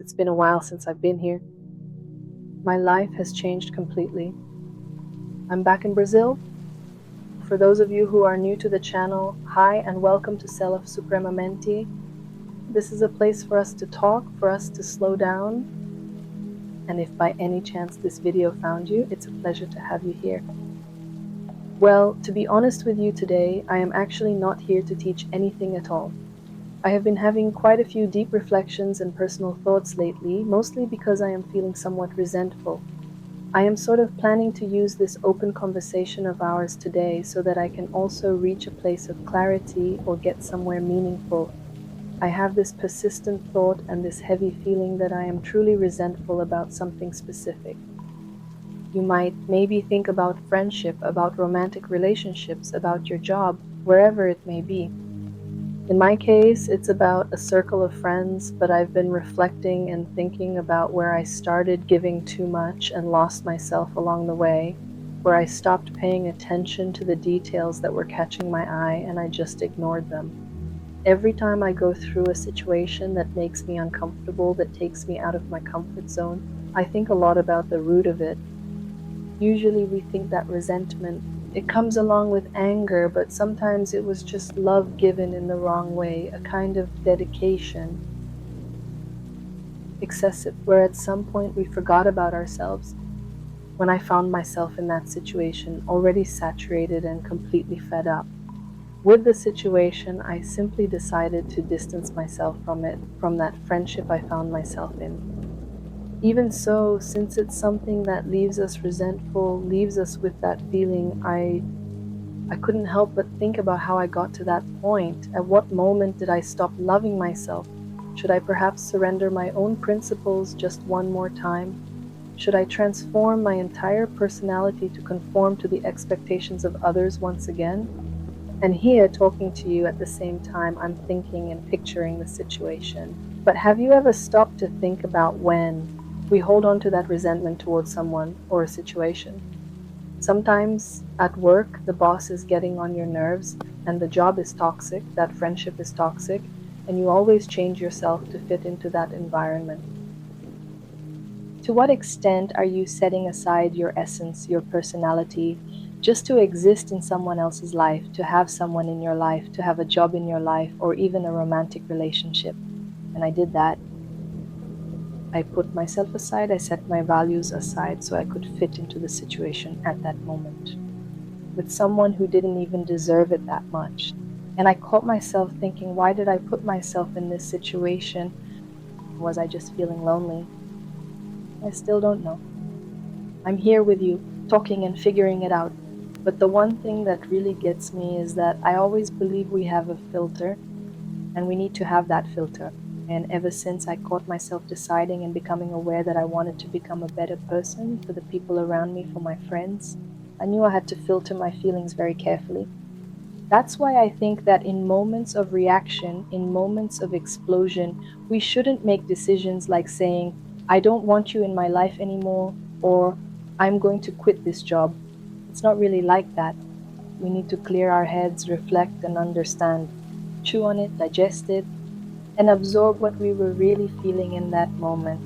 It's been a while since I've been here. My life has changed completely. I'm back in Brazil. For those of you who are new to the channel, hi and welcome to Self Supremamente. This is a place for us to talk, for us to slow down. And if by any chance this video found you, it's a pleasure to have you here. Well, to be honest with you today, I am actually not here to teach anything at all. I have been having quite a few deep reflections and personal thoughts lately, mostly because I am feeling somewhat resentful. I am sort of planning to use this open conversation of ours today so that I can also reach a place of clarity or get somewhere meaningful. I have this persistent thought and this heavy feeling that I am truly resentful about something specific. You might maybe think about friendship, about romantic relationships, about your job, wherever it may be. In my case, it's about a circle of friends, but I've been reflecting and thinking about where I started giving too much and lost myself along the way, where I stopped paying attention to the details that were catching my eye and I just ignored them. Every time I go through a situation that makes me uncomfortable, that takes me out of my comfort zone, I think a lot about the root of it. Usually we think that resentment, it comes along with anger, but sometimes it was just love given in the wrong way, a kind of dedication, excessive, where at some point we forgot about ourselves. When I found myself in that situation, already saturated and completely fed up with the situation, I simply decided to distance myself from it, from that friendship I found myself in. Even so, since it's something that leaves us resentful, leaves us with that feeling, I couldn't help but think about how I got to that point. At what moment did I stop loving myself? Should I perhaps surrender my own principles just one more time? Should I transform my entire personality to conform to the expectations of others once again? And here, talking to you at the same time, I'm thinking and picturing the situation. But have you ever stopped to think about when we hold on to that resentment towards someone or a situation? Sometimes at work, the boss is getting on your nerves and the job is toxic, that friendship is toxic, and you always change yourself to fit into that environment. To what extent are you setting aside your essence, your personality, just to exist in someone else's life, to have someone in your life, to have a job in your life, or even a romantic relationship? And I did that. I put myself aside, I set my values aside so I could fit into the situation at that moment with someone who didn't even deserve it that much. And I caught myself thinking, why did I put myself in this situation? Was I just feeling lonely? I still don't know. I'm here with you, talking and figuring it out. But the one thing that really gets me is that I always believe we have a filter, and we need to have that filter. And ever since I caught myself deciding and becoming aware that I wanted to become a better person for the people around me, for my friends, I knew I had to filter my feelings very carefully. That's why I think that in moments of reaction, in moments of explosion, we shouldn't make decisions like saying, I don't want you in my life anymore, or I'm going to quit this job. It's not really like that. We need to clear our heads, reflect and understand, chew on it, digest it, and absorb what we were really feeling in that moment.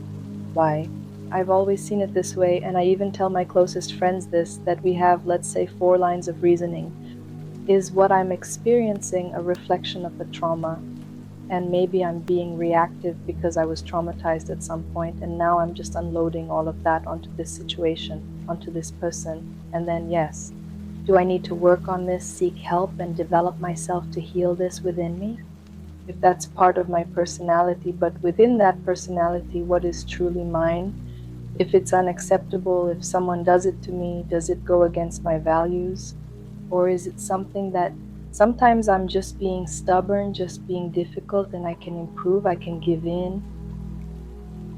Why? I've always seen it this way, and I even tell my closest friends this, that we have, let's say, 4 lines of reasoning. Is what I'm experiencing a reflection of the trauma? And maybe I'm being reactive because I was traumatized at some point, and now I'm just unloading all of that onto this situation, onto this person. And then, yes, do I need to work on this, seek help, and develop myself to heal this within me? If that's part of my personality, but within that personality, what is truly mine? If it's unacceptable, if someone does it to me, does it go against my values? Or is it something that sometimes I'm just being stubborn, just being difficult, and I can improve, I can give in?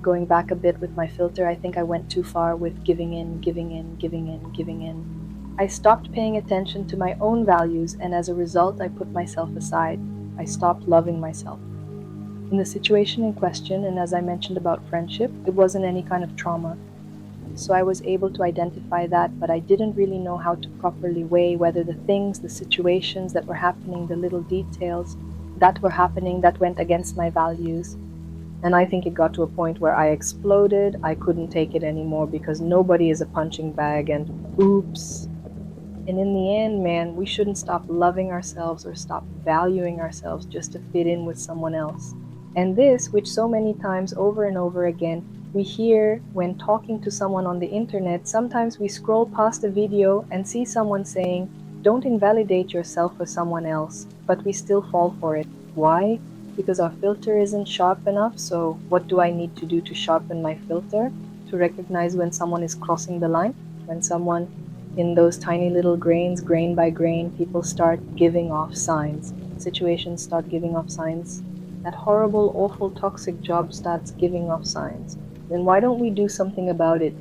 Going back a bit with my filter, I think I went too far with giving in, giving in, giving in, giving in. I stopped paying attention to my own values, and as a result, I put myself aside. I stopped loving myself. In the situation in question, and as I mentioned about friendship, it wasn't any kind of trauma. So I was able to identify that, but I didn't really know how to properly weigh whether the things, the situations that were happening, the little details that were happening that went against my values, And I think it got to a point where I exploded. I couldn't take it anymore because nobody is a punching bag and oops. And in the end, man, we shouldn't stop loving ourselves or stop valuing ourselves just to fit in with someone else. And this, which so many times over and over again, we hear when talking to someone on the internet, sometimes we scroll past a video and see someone saying, don't invalidate yourself for someone else, but we still fall for it. Why? Because our filter isn't sharp enough. So what do I need to do to sharpen my filter? To recognize when someone is crossing the line, when someone in those tiny little grains, grain by grain, people start giving off signs. Situations start giving off signs. That horrible, awful, toxic job starts giving off signs. Then why don't we do something about it,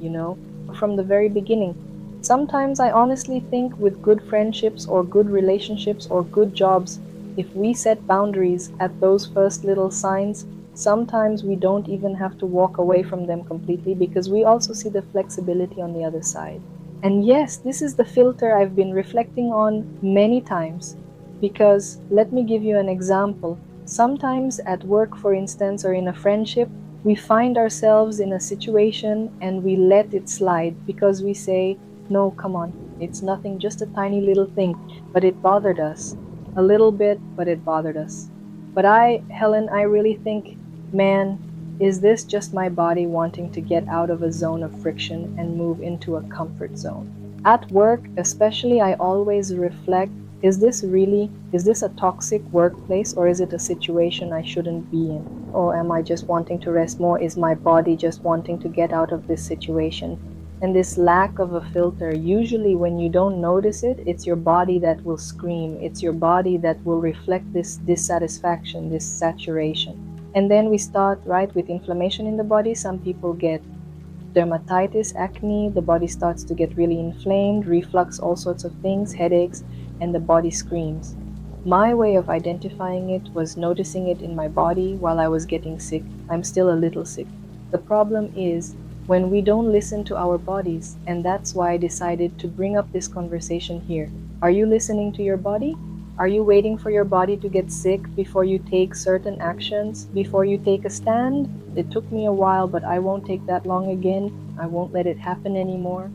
from the very beginning? Sometimes I honestly think with good friendships or good relationships or good jobs, if we set boundaries at those first little signs, sometimes we don't even have to walk away from them completely because we also see the flexibility on the other side. And yes, this is the filter I've been reflecting on many times. Because let me give you an example. Sometimes at work, for instance, or in a friendship, we find ourselves in a situation and we let it slide because we say, no, come on, it's nothing, just a tiny little thing. But it bothered us. A little bit, but it bothered us. But Helen, I really think, man, is this just my body wanting to get out of a zone of friction and move into a comfort zone? At work, especially, I always reflect, is this a toxic workplace or is it a situation I shouldn't be in? Or am I just wanting to rest more? Is my body just wanting to get out of this situation? And this lack of a filter, usually when you don't notice it, it's your body that will scream. It's your body that will reflect this dissatisfaction, this saturation. And then we start, right, with inflammation in the body. Some people get dermatitis, acne, the body starts to get really inflamed, reflux, all sorts of things, headaches, and the body screams. My way of identifying it was noticing it in my body while I was getting sick. I'm still a little sick. The problem is when we don't listen to our bodies, and that's why I decided to bring up this conversation here. Are you listening to your body? Are you waiting for your body to get sick before you take certain actions, before you take a stand? It took me a while, but I won't take that long again. I won't let it happen anymore.